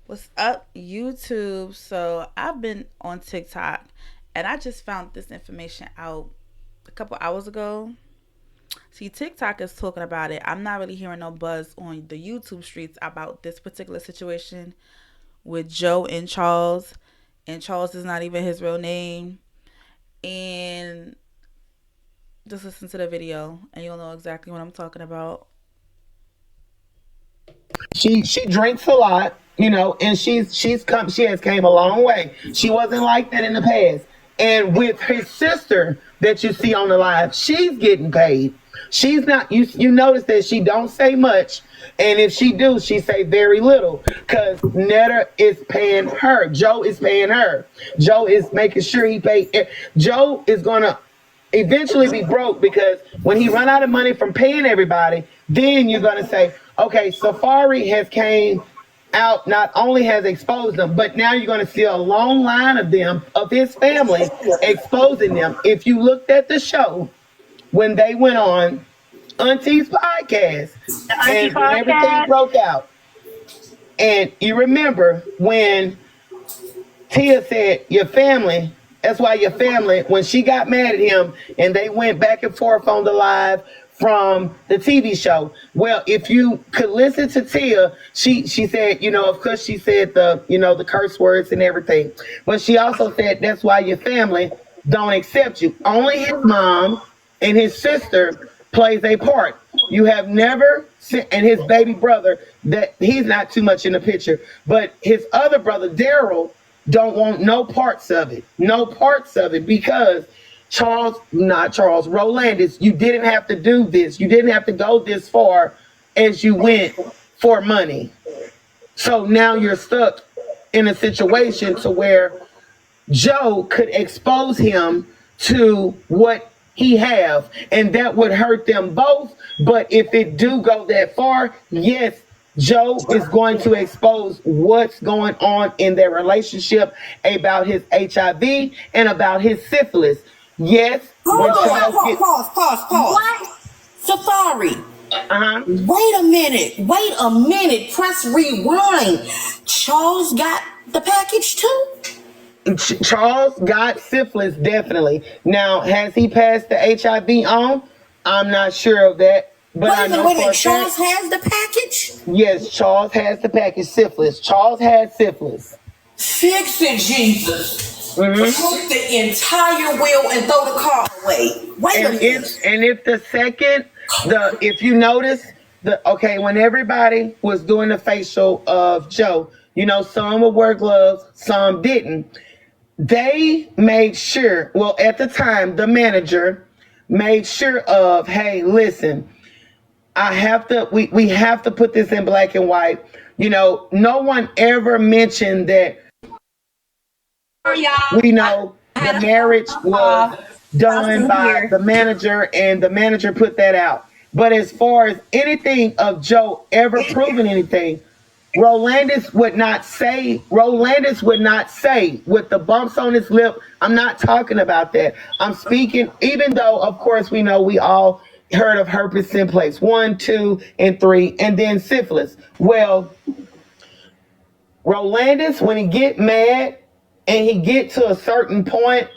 What's up, YouTube? So I've been on TikTok and I just found this information out a couple hours ago. See, TikTok is talking about it. I'm not really hearing no buzz on the YouTube streets about this particular situation with Joe and Charles. And Charles is not even his real name. And just listen to the video and you'll know exactly what I'm talking about. She drinks a lot, and she has came a long way. She wasn't like that in the past. And with his sister that you see on the live, she's getting paid. She's not you notice that she don't say much, and if she do, she say very little because Netta is paying her. Joe is paying her. Joe is making sure he pay. Joe is gonna eventually be broke because when he run out of money from paying everybody, then you're gonna say, okay, Safari has came out, not only has exposed them, but now you're gonna see a long line of them, of his family, exposing them. If you looked at the show when they went on Auntie's podcast and when everything broke out, and you remember when Tia said, your family, that's why your family, when she got mad at him and they went back and forth on the live from the TV show. Well, if you could listen to Tia, she said, of course she said the curse words and everything. But she also said that's why your family don't accept you. Only his mom and his sister plays a part. You have never seen, and his baby brother, that he's not too much in the picture, but his other brother, Daryl, don't want no parts of it. No parts of it because Rolandis, you didn't have to do this. You didn't have to go this far as you went for money. So now you're stuck in a situation to where Joe could expose him to what he have, and that would hurt them both. But if it do go that far, yes, Joe is going to expose what's going on in their relationship about his HIV and about his syphilis. Yes. Hold on, pause. What? Safari. Wait a minute. Press rewind. Charles got the package too? Charles got syphilis, definitely. Now, has he passed the HIV on? I'm not sure of that. But wait a minute, Charles has the package? Yes, Charles has the package, syphilis. Charles has syphilis. Fix it, Jesus. Take the entire wheel and throw the car away. Wait a minute. If you notice, when everybody was doing the facial of Joe, some would wear gloves, some didn't. They made sure, at the time, the manager made sure of, hey, listen, we have to put this in black and white. No one ever mentioned that we know the marriage was done by the manager and the manager put that out. But as far as anything of Joe ever proving anything, Rolandis would not say with the bumps on his lip. I'm not talking about that. I'm speaking, even though, of course, we know we all heard of herpes simplex 1, 2, and 3, and then syphilis. Well, Rolandis, when he get mad and he get to a certain point,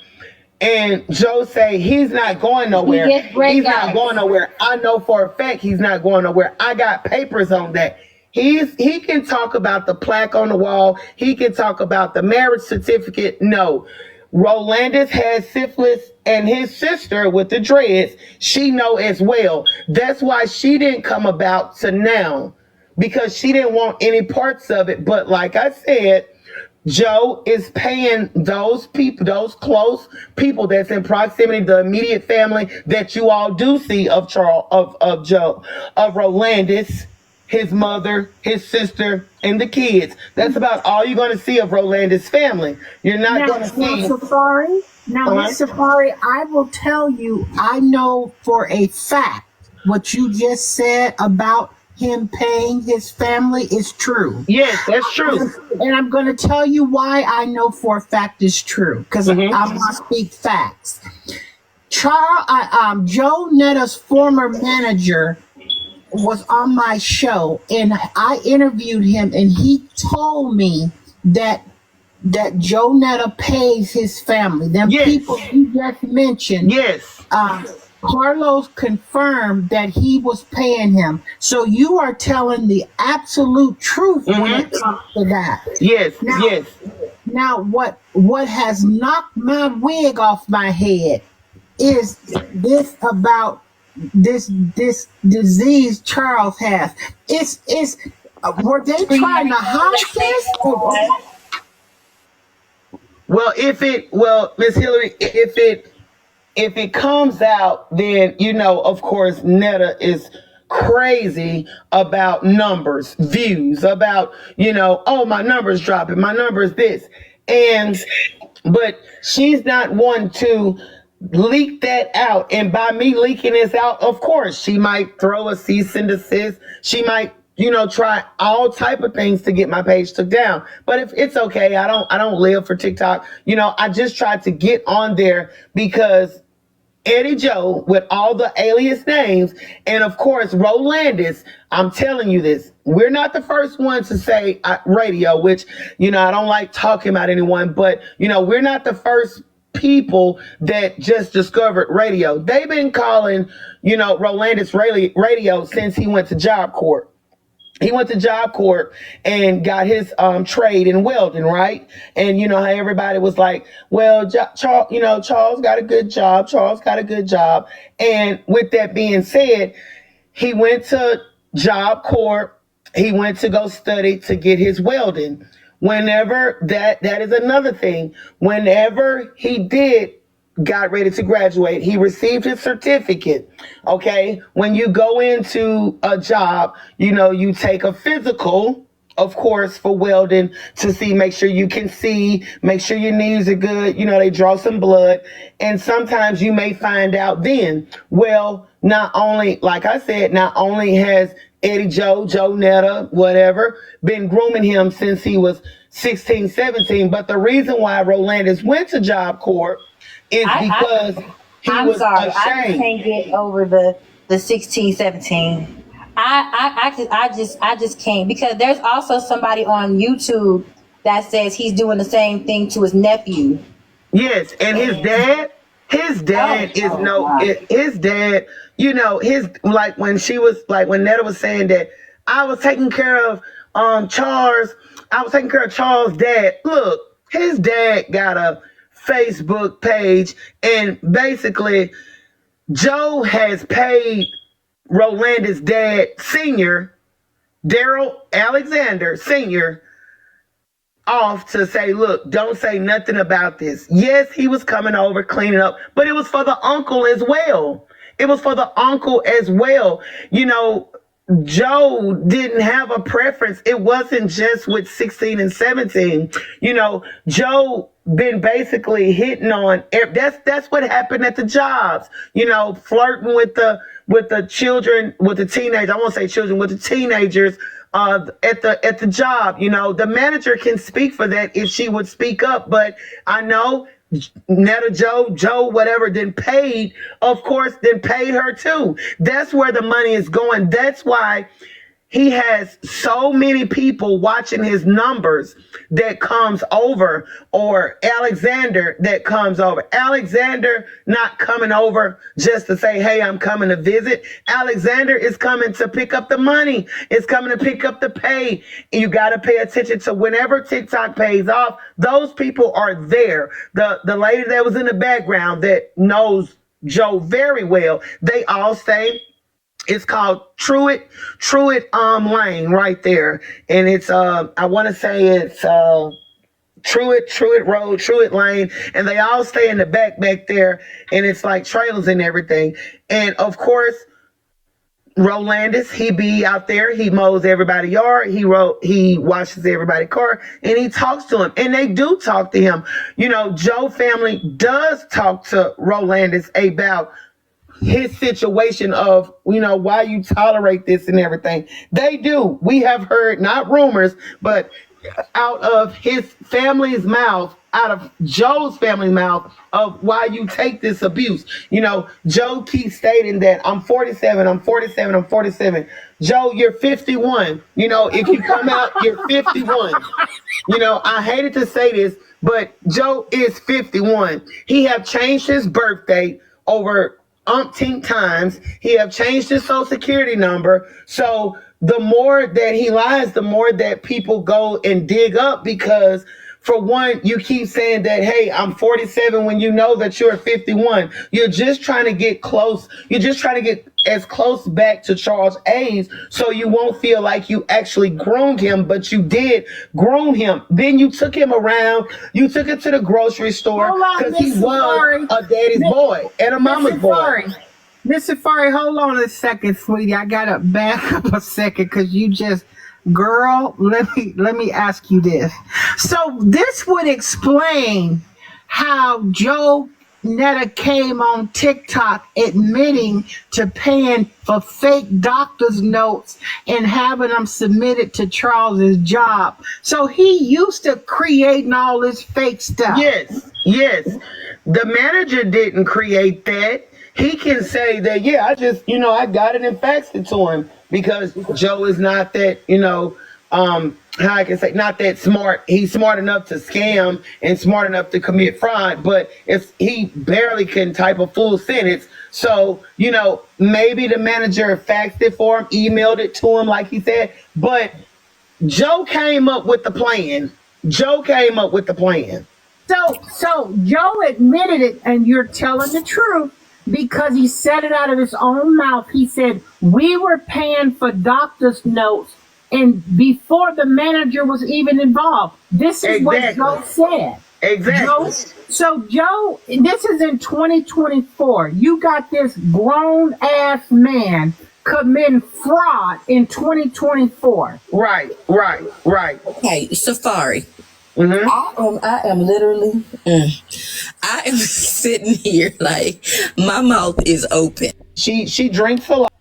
and Joe say he's not going nowhere. He's not going nowhere. I know for a fact he's not going nowhere. I got papers on that. He can talk about the plaque on the wall. He can talk about the marriage certificate. No. Rolandis has syphilis, and his sister with the dreads, she know as well. That's why she didn't come about to now, because she didn't want any parts of it. But like I said, Joe is paying those people, those close people that's in proximity, the immediate family that you all do see of Joe, of Rolandis, his mother, his sister, and the kids. That's about all you're going to see of Rolandis' family. You're not going to see. Safari. Now, Safari, I will tell you, I know for a fact what you just said about him paying his family is true. Yes, that's true. And I'm going to tell you why I know for a fact it's true, because I'm going to speak facts. Joe Netta's former manager was on my show, and I interviewed him, and he told me that Joe Netta pays his family. Them Yes. people you just mentioned. Yes. Carlos confirmed that he was paying him. So you are telling the absolute truth when it comes to that. Yes. Now, yes. Now, what has knocked my wig off my head is this about this disease Charles has. It's were they trying to hide this? Well, Miss Hillary, if it comes out, then of course, Netta is crazy about numbers, views, about oh, my numbers dropping, my numbers this, but she's not one to leak that out. And by me leaking this out, of course, she might throw a cease and desist. She might try all type of things to get my page took down. But if it's okay, I don't live for TikTok. I just tried to get on there because Eddie Joe with all the alias names, and of course Rolandis. I'm telling you this, we're not the first ones to say radio, which I don't like talking about anyone, but we're not the first people that just discovered radio. They've been calling Rolandis radio since he went to Job Corps. He went to Job Corps and got his trade in welding, right? And how everybody was like, well, Charles got a good job. Charles got a good job. And with that being said, he went to Job Corps. He went to go study to get his welding. Whenever that is another thing. Whenever he got ready to graduate, he received his certificate. Okay, when you go into a job, you take a physical, of course, for welding to make sure you can see, make sure your knees are good. They draw some blood, and sometimes you may find out then. Well, not only, like I said, not only has Eddie Joe Netta, whatever, been grooming him since he was 16, 17, but the reason why Rolandis went to Job Corps is because he was ashamed. I can't get over the 16, 17. I just can't, because there's also somebody on YouTube that says he's doing the same thing to his nephew. Yes, and his dad his dad like when Netta was saying that I was taking care of Charles, I was taking care of Charles' dad. Look, his dad got a Facebook page, and basically Joe has paid Rolandis' dad, Senior, Daryl Alexander Senior, off to say, look, don't say nothing about this. Yes, he was coming over cleaning up, but it was for the uncle as well. It was for the uncle as well. Joe didn't have a preference. It wasn't just with 16 and 17. Joe been basically hitting on. That's what happened at the jobs. Flirting with the children, with the teenagers. I won't say children, with the teenagers at the job. The manager can speak for that if she would speak up. But I know Netta Joe, whatever, then paid her too. That's where the money is going. That's why he has so many people watching his numbers that comes over, or Alexander that comes over. Alexander not coming over just to say, hey, I'm coming to visit. Alexander is coming to pick up the money. It's coming to pick up the pay. You got to pay attention to whenever TikTok pays off, those people are there. The lady that was in the background that knows Joe very well, they all say, it's called Truett Lane right there. And it's I want to say it's Truett Road, Truett Lane, and they all stay in the back there, and it's like trailers and everything. And of course, Rolandis, he be out there, he mows everybody's yard, he washes everybody's car, and he talks to him. And they do talk to him. Joe family does talk to Rolandis about his situation of, why you tolerate this and everything. They do. We have heard, not rumors, but out of his family's mouth, out of Joe's family's mouth, of why you take this abuse. Joe keeps stating that I'm 47, I'm 47, I'm 47. Joe, you're 51. If you come out, you're 51. I hated to say this, but Joe is 51. He have changed his birthday over umpteen times. He have changed his social security number. So the more that he lies, the more that people go and dig up, because for one, you keep saying that, hey, I'm 47 when you know that you're 51. You're just trying to get close. You're just trying to get as close back to Charles' age so you won't feel like you actually groomed him, but you did groom him. Then you took him around. You took him to the grocery store because he was a daddy's boy and a mama's boy. Miss Safari, hold on a second, sweetie. I gotta back up a second because you just, girl, let me ask you this. So this would explain how Joe Netta came on TikTok admitting to paying for fake doctor's notes and having them submitted to Charles's job. So he used to creating all this fake stuff. Yes. The manager didn't create that. He can say that, yeah, I just, I got it and faxed it to him, because Joe is not that, how I can say, not that smart. He's smart enough to scam and smart enough to commit fraud, but he barely can type a full sentence. So, maybe the manager faxed it for him, emailed it to him, like he said, but Joe came up with the plan. So Joe admitted it, and you're telling the truth because he said it out of his own mouth. He said, we were paying for doctor's notes, and before the manager was even involved. This is what Joe said. Exactly. Joe, this is in 2024. You got this grown ass man committing fraud in 2024. Right. Okay, Safari. Mm-hmm. I am literally, I am sitting here like my mouth is open. She drinks a lot.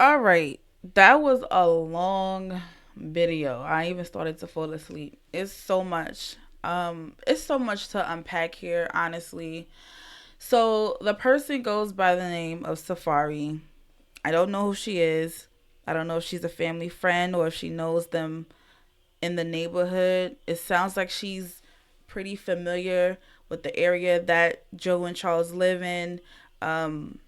All right. That was a long video. I even started to fall asleep. It's so much. It's so much to unpack here, honestly. So the person goes by the name of Safari. I don't know who she is. I don't know if she's a family friend or if she knows them in the neighborhood. It sounds like she's pretty familiar with the area that Joe and Charles live in. And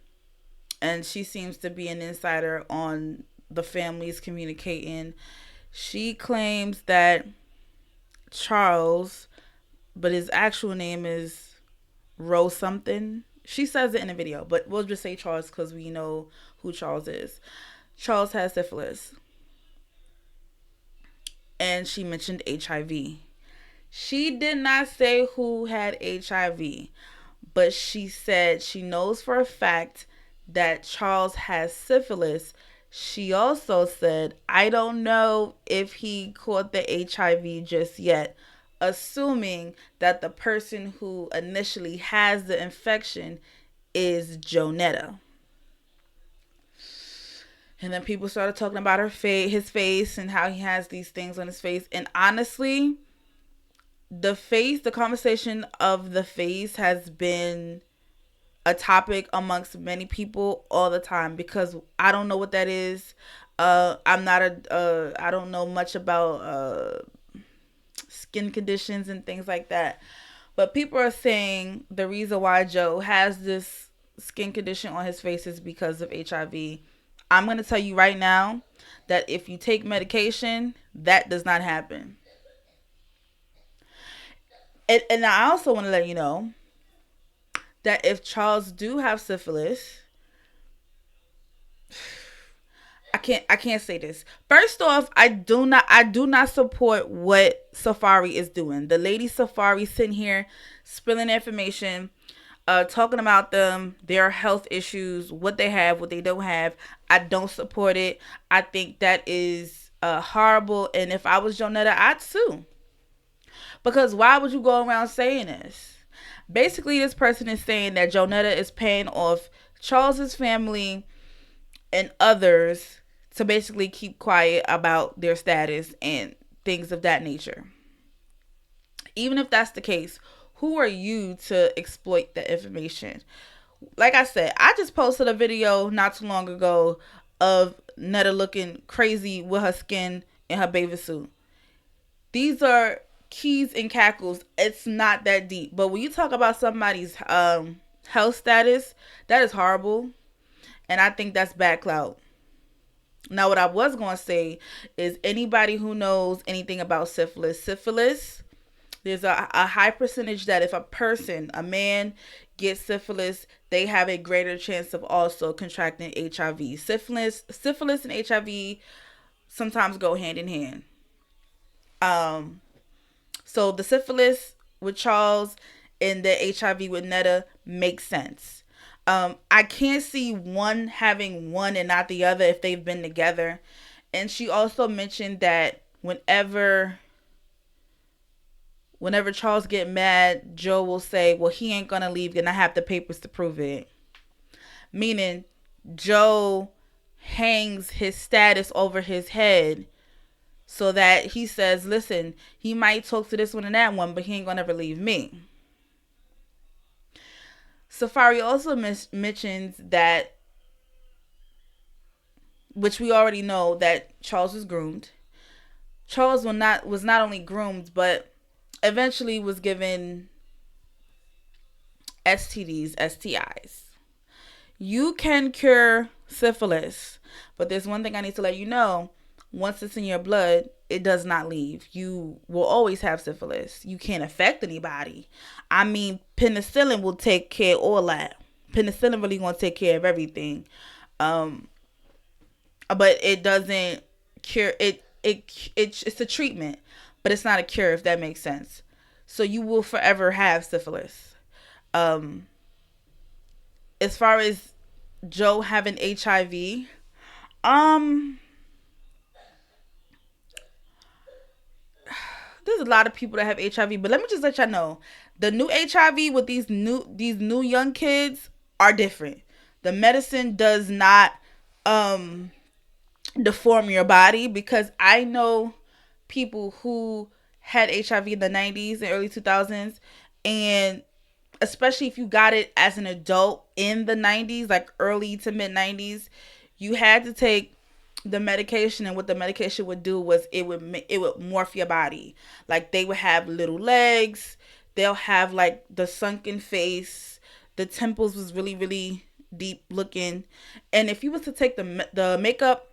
she seems to be an insider on the families communicating. She claims that Charles, but his actual name is Rose something. She says it in the video, but we'll just say Charles because we know who Charles is. Charles has syphilis. And she mentioned HIV. She did not say who had HIV, but she said she knows for a fact that Charles has syphilis. She also said, I don't know if he caught the HIV just yet, assuming that the person who initially has the infection is Jonetta. And then people started talking about his face and how he has these things on his face. And honestly, the conversation of the face has been a topic amongst many people all the time, because I don't know what that is. I don't know much about skin conditions and things like that. But people are saying the reason why Joe has this skin condition on his face is because of HIV. I'm going to tell you right now that if you take medication, that does not happen. And I also want to let you know that if Charles do have syphilis, I can't say this. First off, I do not support what Safari is doing. The lady Safari sitting here spilling information, talking about their health issues, what they have, what they don't have. I don't support it. I think that is horrible. And if I was Jonetta, I'd sue. Because why would you go around saying this? Basically, this person is saying that Jonetta is paying off Charles's family and others to basically keep quiet about their status and things of that nature. Even if that's the case, who are you to exploit the information? Like I said, I just posted a video not too long ago of Netta looking crazy with her skin in her bathing suit. These are keys and cackles. It's not that deep. But when you talk about somebody's health status, that is horrible. And I think that's bad clout. Now, what I was going to say is anybody who knows anything about syphilis, there's a high percentage that if a man gets syphilis, they have a greater chance of also contracting HIV. Syphilis and HIV sometimes go hand in hand. So the syphilis with Charles and the HIV with Netta makes sense. I can't see one having one and not the other if they've been together. And she also mentioned that whenever Charles get mad, Joe will say, well, he ain't gonna leave and I have the papers to prove it. Meaning Joe hangs his status over his head so that he says, listen, he might talk to this one and that one, but he ain't gonna ever leave me. Safari also mentions that, which we already know, that Charles was groomed. Charles was not only groomed, but eventually was given STDs, STIs. You can cure syphilis, but there's one thing I need to let you know. Once it's in your blood, it does not leave. You will always have syphilis. You can't affect anybody. I mean, penicillin will take care of all that. Penicillin really gonna take care of everything. But it doesn't cure it. It's a treatment, but it's not a cure, if that makes sense. So you will forever have syphilis. As far as Joe having HIV, there's a lot of people that have HIV, but let me just let y'all know, the new HIV with these new young kids are different. The medicine does not deform your body, because I know people who had HIV in the 90s and early 2000s, and especially if you got it as an adult in the 90s, like early to mid 90s, you had to take the medication, and what the medication would do was it would morph your body. Like, they would have little legs, they'll have like the sunken face, the temples was really, really deep looking. And if you was to take the makeup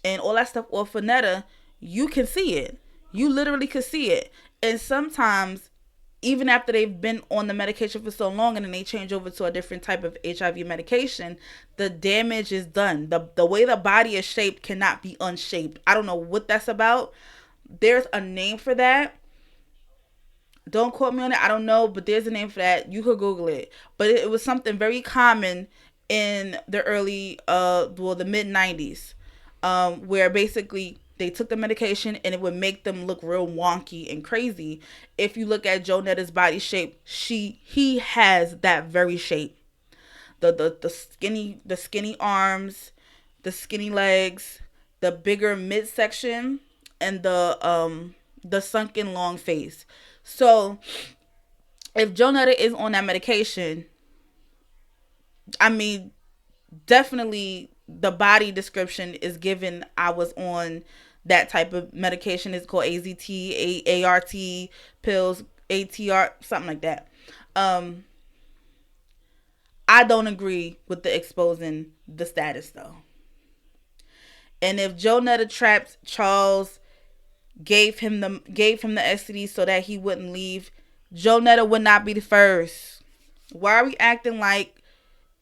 and all that stuff off of Netta, you can see it. You literally could see it. And sometimes, even after they've been on the medication for so long and then they change over to a different type of HIV medication, the damage is done. The way the body is shaped cannot be unshaped. I don't know what that's about. There's a name for that. Don't quote me on it. I don't know, but there's a name for that. You could Google it. But it was something very common in the the mid 90s, where basically they took the medication and it would make them look real wonky and crazy. If you look at Joe Netta's body shape, he has that very shape. The skinny arms, the skinny legs, the bigger midsection, and the sunken long face. So if Joe Netta is on that medication, I mean, definitely the body description is given. I was on that type of medication. It's called AZT, ART pills, ATR, something like that. I don't agree with the exposing the status though. And if Joe Netta trapped Charles, gave him the STD so that he wouldn't leave, Joe Netta would not be the first. Why are we acting like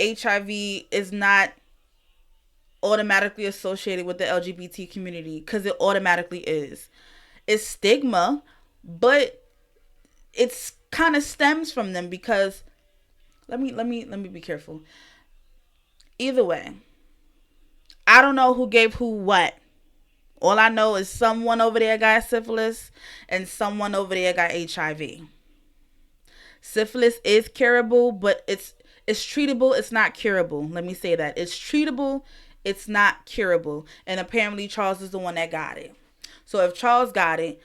HIV is not automatically associated with the LGBT community? Because it automatically is. It's stigma, but it's kind of stems from them, because let me be careful. Either way, I don't know who gave who what. All I know is someone over there got syphilis and someone over there got HIV. Syphilis is curable, but it's treatable. It's not curable. Let me say that. It's treatable. It's not curable. And apparently Charles is the one that got it. So if Charles got it,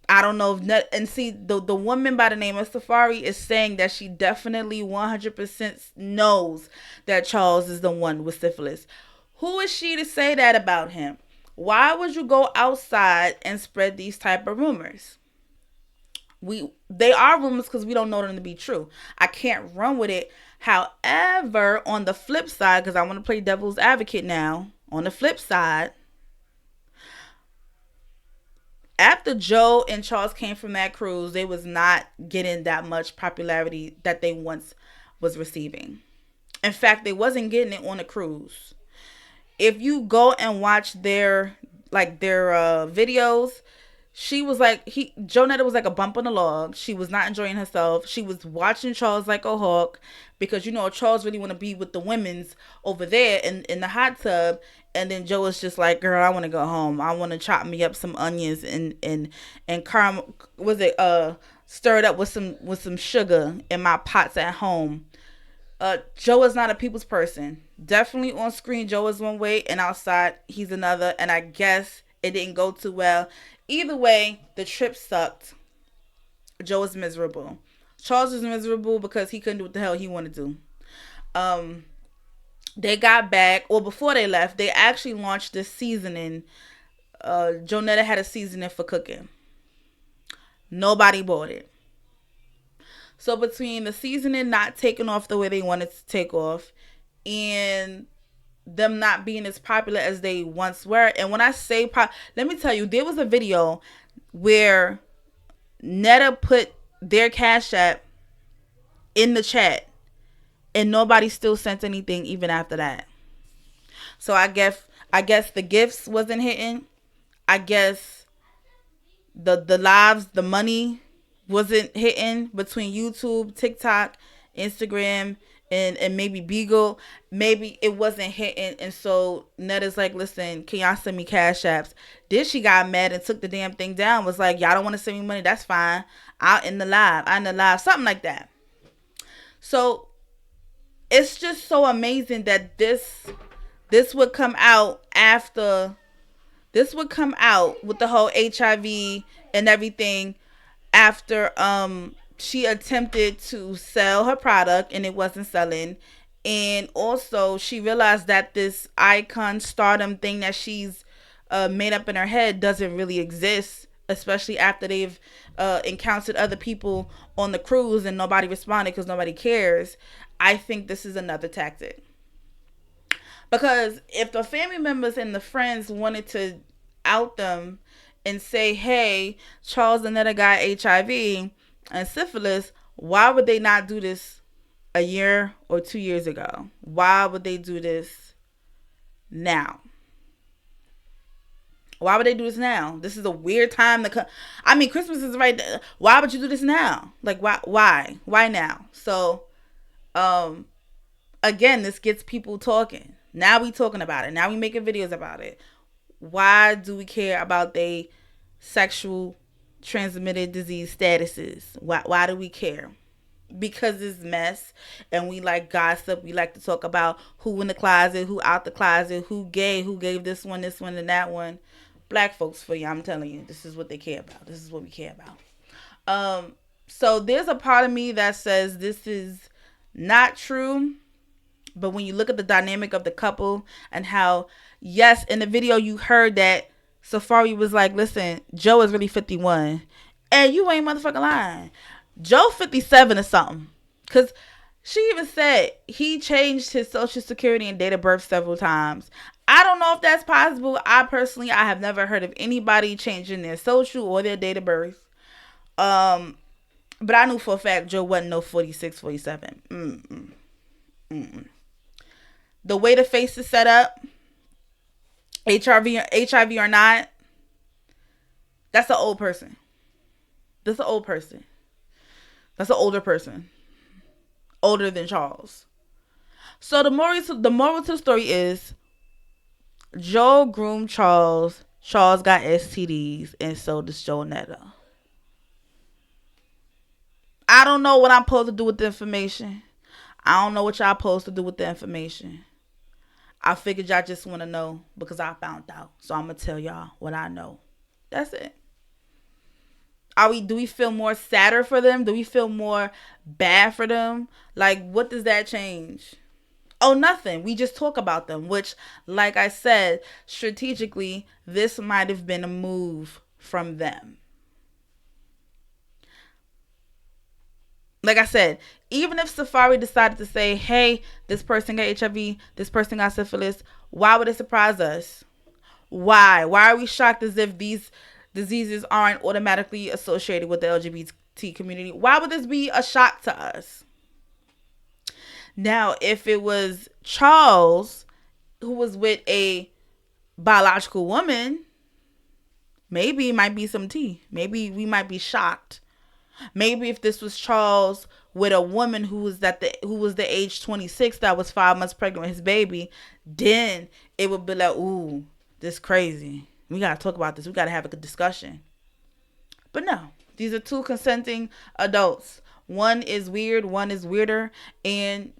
I don't know if and see the woman by the name of Safari is saying that she definitely 100% knows that Charles is the one with syphilis. Who is she to say that about him? Why would you go outside and spread these type of rumors? They are rumors because we don't know them to be true. I can't run with it. However, on the flip side, because I want to play devil's advocate now, on the flip side, after Joe and Charles came from that cruise, they was not getting that much popularity that they once was receiving. In fact, they wasn't getting it on the cruise. If you go and watch their videos, she was like Jonetta was like a bump on the log. She was not enjoying herself. She was watching Charles like a hawk because Charles really want to be with the women's over there in the hot tub, and then Joe was just like, girl, I want to go home. I want to chop me up some onions and caramel, was it stir it up with some sugar in my pots at home. Joe is not a people's person. Definitely on screen, Joe is one way, and outside he's another. And I guess it didn't go too well. Either way, the trip sucked. Joe is miserable. Charles is miserable because he couldn't do what the hell he wanted to do. They got back, or before they left, they actually launched this seasoning. Jonetta had a seasoning for cooking. Nobody bought it. So between the seasoning not taking off the way they wanted to take off, and them not being as popular as they once were, and when I say let me tell you, there was a video where Netta put their Cash App in the chat, and nobody still sent anything even after that. So I guess the gifts wasn't hitting. I guess the lives, the money wasn't hitting between YouTube, TikTok, Instagram, and maybe Beagle. Maybe it wasn't hitting, and so Netta's like, listen, can y'all send me Cash Apps? Then she got mad and took the damn thing down. Was like, y'all don't want to send me money, that's fine. I in the live, something like that. So it's just so amazing that this would come out after, this would come out with the whole HIV and everything after she attempted to sell her product and it wasn't selling, and also she realized that this icon stardom thing that she's made up in her head doesn't really exist, especially after they've encountered other people on the cruise and nobody responded because nobody cares. I think this is another tactic, because if the family members and the friends wanted to out them and say, hey, Charles and Netta got HIV and syphilis, why would they not do this a year or 2 years ago? Why would they do this now? Why would they do this now? This is a weird time to come. I mean, Christmas is right there. Why would you do this now? Like, why now? So again, this gets people talking. Now we talking about it. Now we making videos about it. Why do we care about they sexual transmitted disease statuses? Why do we care? Because it's mess, and we like gossip. We like to talk about who in the closet, who out the closet, who gay, who gave this one, and that one. Black folks for you, I'm telling you, this is what they care about. This is what we care about. So there's a part of me that says this is not true. But when you look at the dynamic of the couple and how, yes, in the video you heard that Safari was like, listen, Joe is really 51. And you ain't motherfucking lying. Joe 57 or something. Because she even said he changed his social security and date of birth several times. I don't know if that's possible. I have never heard of anybody changing their social or their date of birth. But I knew for a fact Joe wasn't no 46, 47. The way the face is set up, HIV or not, that's an old person. That's an old person. That's an older person. Older than Charles. So the moral to the story is Joe groomed Charles. Charles got STDs, and so does Jonetta. I don't know what I'm supposed to do with the information. I don't know what y'all supposed to do with the information. I figured y'all just want to know because I found out. So I'm going to tell y'all what I know. That's it. Do we feel more sadder for them? Do we feel more bad for them? Like, what does that change? Oh, nothing. We just talk about them, which, like I said, strategically, this might have been a move from them. Like I said, even if Safari decided to say, hey, this person got HIV, this person got syphilis, why would it surprise us? Why? Why are we shocked as if these diseases aren't automatically associated with the LGBT community? Why would this be a shock to us? Now, if it was Charles who was with a biological woman, maybe it might be some tea. Maybe we might be shocked. Maybe if this was Charles with a woman who was the age 26 that was 5 months pregnant with his baby, then it would be like, ooh, this crazy. We gotta talk about this. We gotta have a good discussion. But no, these are two consenting adults. One is weird, one is weirder, and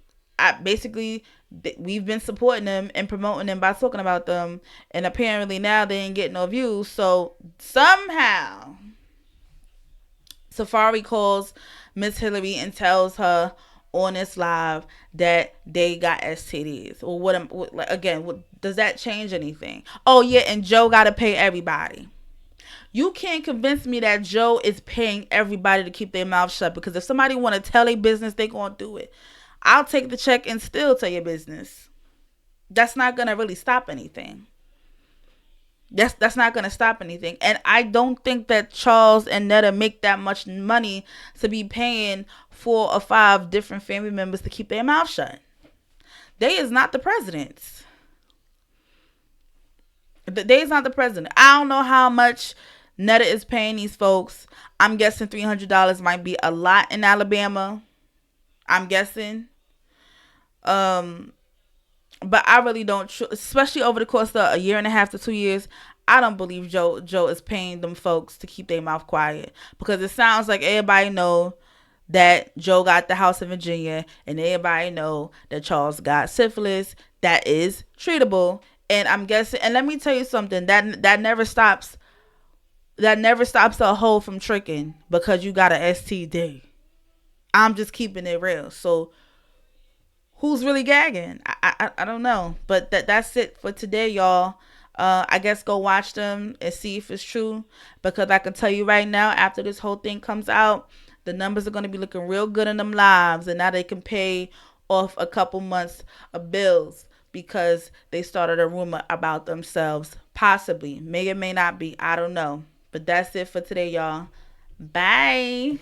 we've been supporting them and promoting them by talking about them, and apparently now they ain't getting no views. So somehow Safari calls Miss Hillary and tells her on this live that they got STDs. Well, what does that change anything? Oh yeah, and Joe got to pay everybody. You can't convince me that Joe is paying everybody to keep their mouth shut, because if somebody want to tell their business, they gonna do it. I'll take the check and still tell your business. That's not gonna really stop anything. That's not gonna stop anything. And I don't think that Charles and Netta make that much money to be paying 4 or 5 different family members to keep their mouth shut. They is not the presidents. They is not the president. I don't know how much Netta is paying these folks. I'm guessing $300 might be a lot in Alabama. I'm guessing. But I really don't, especially over the course of a year and a half to 2 years, I don't believe Joe is paying them folks to keep their mouth quiet, because it sounds like everybody know that Joe got the house in Virginia, and everybody know that Charles got syphilis that is treatable. And I'm guessing, and let me tell you something, that never stops a hoe from tricking because you got an STD. I'm just keeping it real. So who's really gagging? I don't know. But that's it for today, y'all. I guess go watch them and see if it's true, because I can tell you right now, after this whole thing comes out, the numbers are going to be looking real good in them lives, and now they can pay off a couple months of bills because they started a rumor about themselves. Possibly. May or may not be. I don't know. But that's it for today, y'all. Bye.